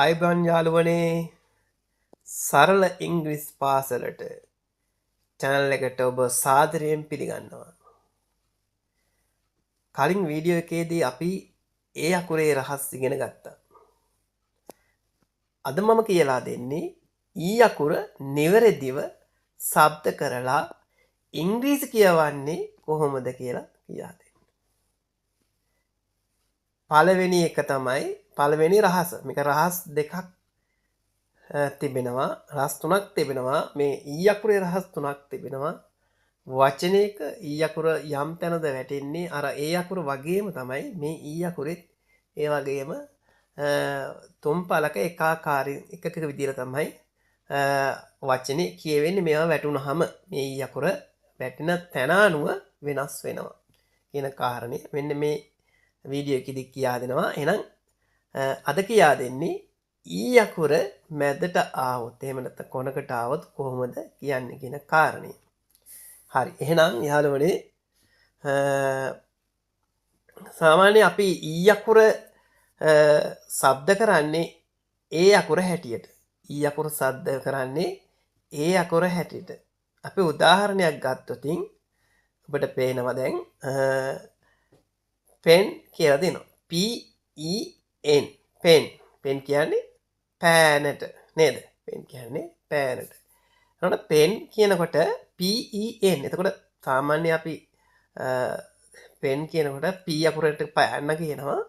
ආයිබන් යාළුවනේ සරල ඉංග්‍රීසි පාසලට channel එකට ඔබ සාදරයෙන් පිළිගන්නවා. කලින් වීඩියෝ එකේදී අපි ඒ අකුරේ රහස් ඉගෙන ගත්තා. අද මම කියලා දෙන්නේ ඊ අකුර නිවැරදිව ශබ්ද කරලා ඉංග්‍රීසි කියවන්නේ කොහොමද කියලා කියා දෙන්න. පළවෙනි එක තමයි පළවෙනි රහස. මේක රහස් දෙකක් තිබෙනවා. රහස් තුනක් තිබෙනවා. මේ ඊ අකුරේ රහස් තුනක් තිබෙනවා. වචනයක ඊ අකුර යම් තැනද වැටෙන්නේ අර ඒ අකුර වගේම තමයි මේ ඊ අකුරෙත් ඒ වගේම තුන් පළක එකාකාරී එකක විදිහට තමයි වචනේ කියවෙන්නේ. මේවා වැටුනහම මේ ඊ අකුර වැටෙන තැන අනුව වෙනස් වෙනවා කියන කාරණය මෙන්න මේ වීඩියෝ එකේදී කියා දෙනවා. එහෙනම් අද කියා දෙන්නේ ඊ අකුර මැදට ආවොත් එහෙම නැත්නම් කොනකට ආවොත් කොහොමද කියන්නේ කියන කාරණේ. හරි එහෙනම් යාළුවනේ සාමාන්‍ය අපි ඊ අකුර ශබ්ද කරන්නේ ඒ අකුර හැටියට. ඊ අකුර ශබ්ද කරන්නේ ඒ අකුර හැටියට. අපි උදාහරණයක් ගත්තොත් ඔබට පේනවා දැන් පෙන් කියලා දෙනවා. P E N පෙන්. පෙන් කියන්නේ පෑනට නේද? පෙන් කියන්නේ පෑනට. එතකොට පෙන් කියනකොට PEN. එතකොට සාමාන්‍ය අපි පෙන් කියනකොට P අකුරට පෑන්න කියනවා.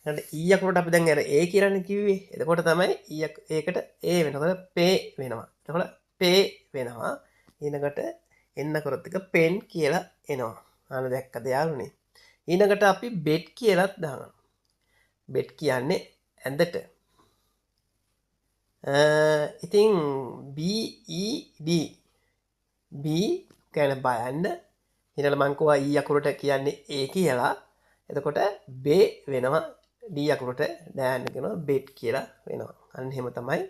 ඊට E අකුරට අපි දැන් අර A කියලානේ කිව්වේ. එතකොට තමයි ඒකට A වෙනකොට P වෙනවා. එතකොට P වෙනවා. ඊළඟට N අකුරත් එක පෙන් කියලා එනවා. අන්න දැක්කද යාළුවනේ? ඊළඟට අපි බෙඩ් කියලාත් දානවා. බෙඩ් කියන්නේ ඇඳට. ඉතින් BED B කියන්නේ බයන්න. ඊළඟ මං කිව්වා E අකුරට කියන්නේ A කියලා. එතකොට B වෙනවා. D අකුරට දයන්න කියනවා බෙඩ් කියලා වෙනවා. අන්න එහෙම තමයි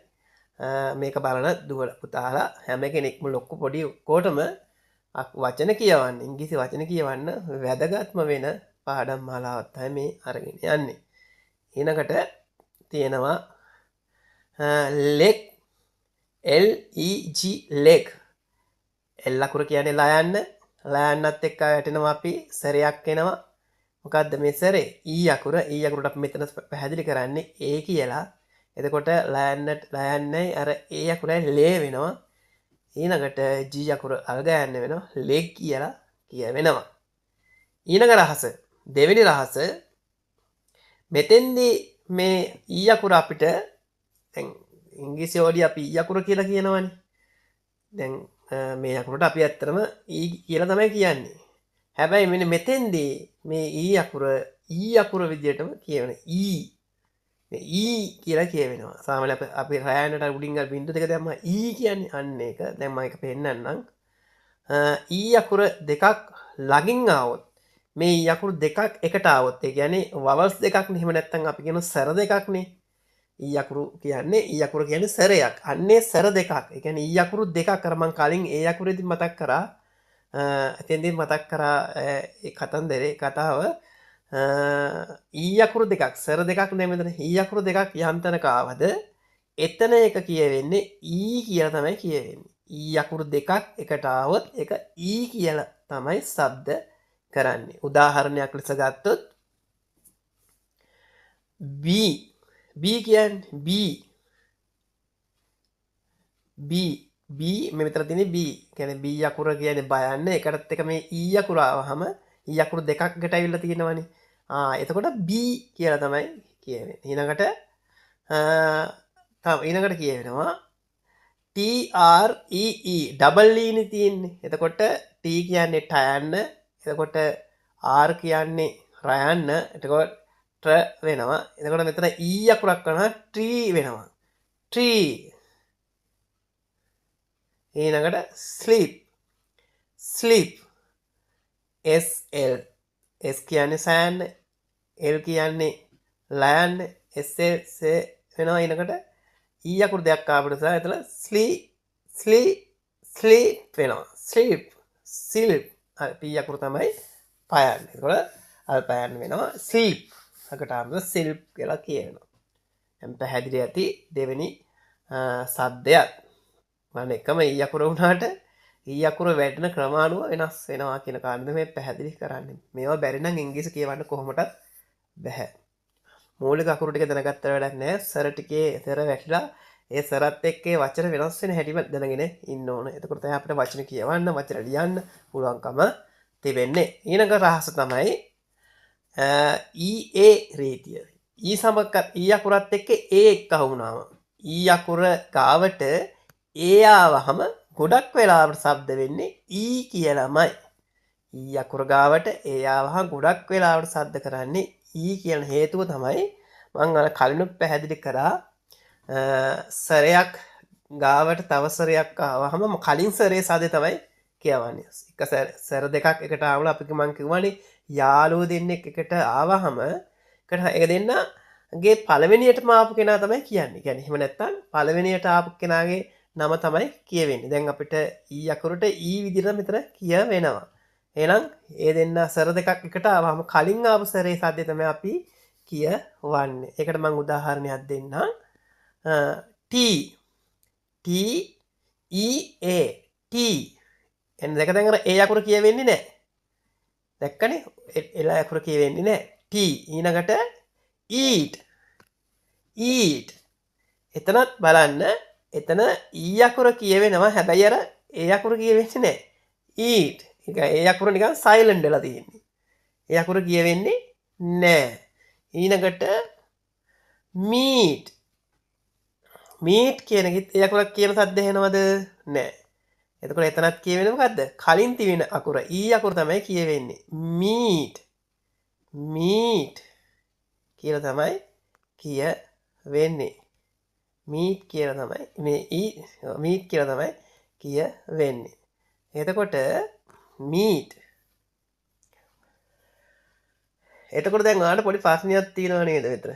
මේක බලන දුවල පුතාලා හැම කෙනෙක්ම ලොකු පොඩි ඔක්කොටම වචන කියවන්න ඉංග්‍රීසි වචන කියවන්න වැදගත්ම වෙන පාඩම් මාලාවක් තමයි මේ අරගෙන යන්නේ. ඊළඟට තියෙනවා leg LEG leg L අකුර කියන්නේ ලයන්න. ලයන්නත් එක්ක වැටෙනවා අපි සැරයක් එනවා. මොකද්ද මේ සැරේ? E අකුර. E අකුරට අපි මෙතන පැහැදිලි කරන්නේ A කියලා. එතකොට ලයන්නයි අර A අකුරයි ලේ වෙනවා. ඊළඟට G අකුර අල්ග යන්න වෙනවා. leg කියලා කියවෙනවා. ඊළඟ රහස දෙවෙනි රහස මෙතෙන්දී මේ E අකුර අපිට දැන් ඉංග්‍රීසි වලදී අපි E අකුර කියලා කියනවනේ. දැන් මේ අකුරට අපි ඇත්තටම E කියලා තමයි කියන්නේ. හැබැයි මෙන්න මෙතෙන්දී මේ E අකුර විදියටම කියවෙන E මේ E කියලා කියවෙනවා. සාමාන්‍ය අපි රයන්නට උඩින් අර බිංදු දෙක දැම්මා E කියන්නේ අන්න ඒක. දැන් මම ඒක පෙන්නන්නම්. E අකුර දෙකක් ළඟින් ආවොත් මේ E අකුරු දෙකක් එකට ආවොත් ඒ කියන්නේ වවල්ස් දෙකක් නේ. එහෙම නැත්නම් අපි කියන සැර දෙකක් නේ. E අකුරු කියන්නේ සැරයක්. අන්නේ සැර දෙකක්. ඒ කියන්නේ E අකුරු දෙකක් අර මම කලින් ඒ අකුරේදී මතක් කරා. එතෙන්දී මතක් කරා ඒ කතන්දරේ කතාව. E අකුරු දෙකක් සැර දෙකක් නේ මෙතන. E අකුරු දෙකක් යම් තැනක ආවද එතන එක කියවෙන්නේ E කියලා තමයි කියවෙන්නේ. E අකුරු දෙකක් එකට ආවොත් ඒක E කියලා තමයි ශබ්ද කරන්නේ. උදාහරණයක් ලෙස ගත්තොත් B කියන්නේ B මේ මෙතන තියෙන්නේ B කියන්නේ B අකුර කියන්නේ බයන්න. ඒකටත් එක මේ E අකුර ආවහම E අකුරු දෙකක්කට ඇවිල්ලා තියෙනවනේ. එතකොට B කියලා තමයි කියවෙන්නේ. ඊළඟට කියවෙනවා TREE ඩබල් E නේ තියෙන්නේ. එතකොට T කියන්නේ ටයන්න. එතකොට R කියන්නේ රයන්න. එතකොට ට්‍ර වෙනවා. එතකොට මෙතන E අකුරක් කරනවා tree වෙනවා. tree. ඊළඟට sleep SL S කියන්නේ සෑන්න. L කියන්නේ ලයන්න. SL වෙනවා. ඊළඟට E අකුරු දෙකක් ආපු නිසා එතන sleep වෙනවා. sleep P අකුරු තමයි පයන්න. ඒකවල අල්පයන් වෙනවා sleep. අකට ආපු silp කියලා කියනවා. පැහැදිලි ඇති දෙවෙනි සද්දයක්. මම එකම ඊ අකුර වුණාට ඊ අකුර වැඩෙන ක්‍රමානුව වෙනස් වෙනවා කියන කාරණේ මේ පැහැදිලි කරන්නේ. මේවා බැරි නම් ඉංග්‍රීසි කියවන්න කොහොමදත් බැහැ. මූලික අකුරු ටික දැනගත්තට වැඩක් නැහැ. සර ටිකේ තර වැටිලා ඒ සරත් එක්කේ වචන වෙනස් වෙන හැටිම දැනගෙන ඉන්න ඕන. එතකොට තමයි අපිට වචන කියවන්න, වචන ලියන්න පුළුවන්කම තිබෙන්නේ. ඊළඟ රහස තමයි ඊ රීතිය. ඊ සමග ඊ අකුරත් එක්ක ඒ එක්ක වුණාම ඊ අකුර ගාවට ඒ ආවහම ගොඩක් වෙලාවට શબ્ද වෙන්නේ ඊ කියලාමයි. ඊ අකුර ගාවට ඒ ආවහම ගොඩක් වෙලාවට શબ્ද කරන්නේ ඊ කියන හේතුව තමයි මම අර කලිනුත් පැහැදිලි කරා. සරයක් ගාවට තව සරයක් ආවහම කලින් සරේ සාදේ තමයි කියවන්නේ. එක සර දෙකක් එකට ආවලා අපි මං කිව්වනේ යාළුවෝ දෙන්නෙක් එකට ආවහම එකට දෙන්නගේ පළවෙනියටම ආපු කෙනා තමයි කියන්නේ. කියන්නේ එහෙම නැත්නම් පළවෙනියට ආපු කෙනාගේ නම තමයි කියවෙන්නේ. දැන් අපිට ඊ අකුරට ඊ විදිහට මෙතන කියවෙනවා. එහෙනම් ඒ දෙන්න සර දෙකක් එකට ආවහම කලින් ආපු සරේ සාදේ තමයි අපි කියවන්නේ. ඒකට මම උදාහරණයක් දෙන්නම්. T T E A T එන්න දෙක දැන් අර ඒ අකුර කියවෙන්නේ නැහැ. දැක්කනේ? එල අකුර කියවෙන්නේ නැහැ. T ඊළඟට eat eat එතනත් බලන්න එතන ඊ අකුර කියවෙනවා. හැබැයි අර ඒ අකුර කියවෙන්නේ නැහැ. eat ඒ අකුර නිකන් සයිලන්ට් වෙලා තියෙන්නේ. ඒ අකුර කියවෙන්නේ නැහැ. ඊළඟට meat මීට් කියන ඒ අකුරක් කියන සද්ද එනවද? නැහැ. එතකොට එතනත් කියවෙන්නේ මොකද්ද? කලින් තිබෙන අකුර ඊ අකුර තමයි කියවෙන්නේ. මීට් මීට් කියලා තමයි කියවෙන්නේ. මීට් කියලා තමයි මේ ඊ මීට් කියලා තමයි කියවෙන්නේ. එතකොට මීට් එතකොට දැන් ඔයාලට පොඩි ප්‍රශ්නයක් තියෙනව නේද මෙතන?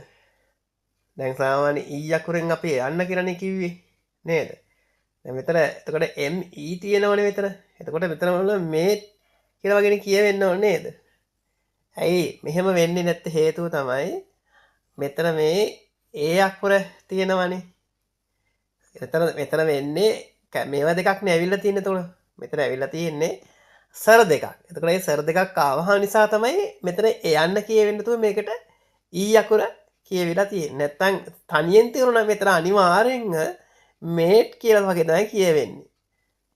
දැන් සාමාන්‍ය ඊ අකුරෙන් අපි යන්න කියලානේ කිව්වේ නේද? දැන් මෙතන එතකොට M E තියෙනවනේ මෙතන. එතකොට මෙතන වල මේ කියලා වගේ කියවෙන්න ඕනේ නේද? ඇයි මෙහෙම වෙන්නේ නැත්තේ හේතුව තමයි මෙතන මේ ඒ අකුර තියෙනවනේ. මෙතන වෙන්නේ මේවා දෙකක් නේ ඇවිල්ලා තියෙන්නේ. එතකොට මෙතන ඇවිල්ලා තියෙන්නේ සර දෙකක්. එතකොට මේ සර දෙකක් ආවහම නිසා තමයි මෙතන යන්න කියවෙන්න තුව මේකට ඊ අකුර කියවිලා තියෙන්නේ. නැත්තම් තනියෙන් තියුණා මෙතන අනිවාර්යෙන් මේට් කියලා වගේ තමයි කියවෙන්නේ.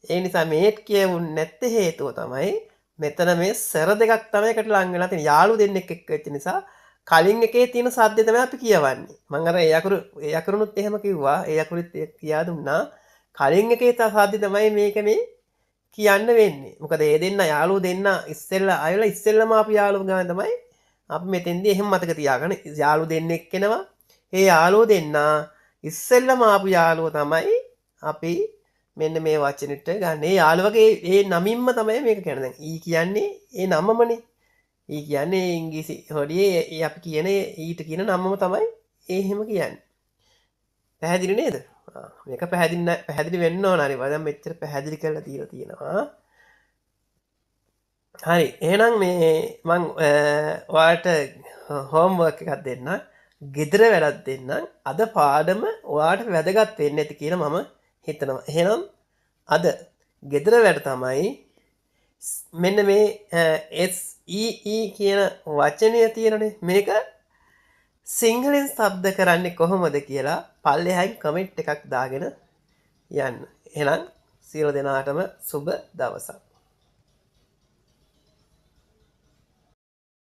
ඒ නිසා මේට් කියවුන්නේ නැත්තේ හේතුව තමයි මෙතන මේ සර දෙකක් තමයි එකට ලං වෙලා තියෙන්නේ. යාළුවෝ දෙන්නෙක් එක්ක වෙච්ච නිසා කලින් එකේ තියෙන සද්දේ තමයි අපි කියවන්නේ. මම අර ඒ අකුරුනුත් එහෙම කිව්වා. ඒ අකුරුත් කියා දුන්නා. කලින් එකේ සද්දේ තමයි මේක මේ කියන්න වෙන්නේ. මොකද ඒ දෙන්න යාළුවෝ දෙන්න ඉස්සෙල්ලා ආයලා ඉස්සෙල්ලාම අපි යාළුවෝ ගාන තමයි අපි මෙතෙන්දී එහෙම මතක තියාගන්න. යාළුවෝ දෙන්නෙක් එනවා. ඒ යාළුවෝ දෙන්න ඉස්සෙල්ලාම ආපු යාළුවෝ තමයි අපි මෙන්න මේ වචනෙට ගන්න. ඒ යාළුවගේ ඒ නමින්ම තමයි මේක කියන්නේ. දැන් ඊ කියන්නේ ඒ නමමනේ. ඊ කියන්නේ ඉංග්‍රීසි හොඩියේ අපි කියන ඊට කියන නමම තමයි ඒ එහෙම කියන්නේ. පැහැදිලි නේද? මේක පැහැදිලි වෙන්න ඕන. හරි. දැන් මෙච්චර පැහැදිලි කරලා තියෙනවා. හරි. එහෙනම් මේ මම ඔයාලට හෝම්වර්ක් එකක් දෙන්න. ගෙදර වැඩක් දෙන්න. අද පාඩම ඔයාලට වැදගත් වෙන්නේ නැති කියලා මම හිතනවා. එහෙනම් අද ගෙදර වැඩ තමයි මෙන්න මේ SEE කියන වචනය තියෙනනේ. මේක සිංහලෙන් શબ્ද කරන්නේ කොහොමද කියලා පල්ලෙහායින් කමෙන්ට් එකක් දාගෙන යන්න. එහෙනම් සියලු දෙනාටම සුබ දවසක්.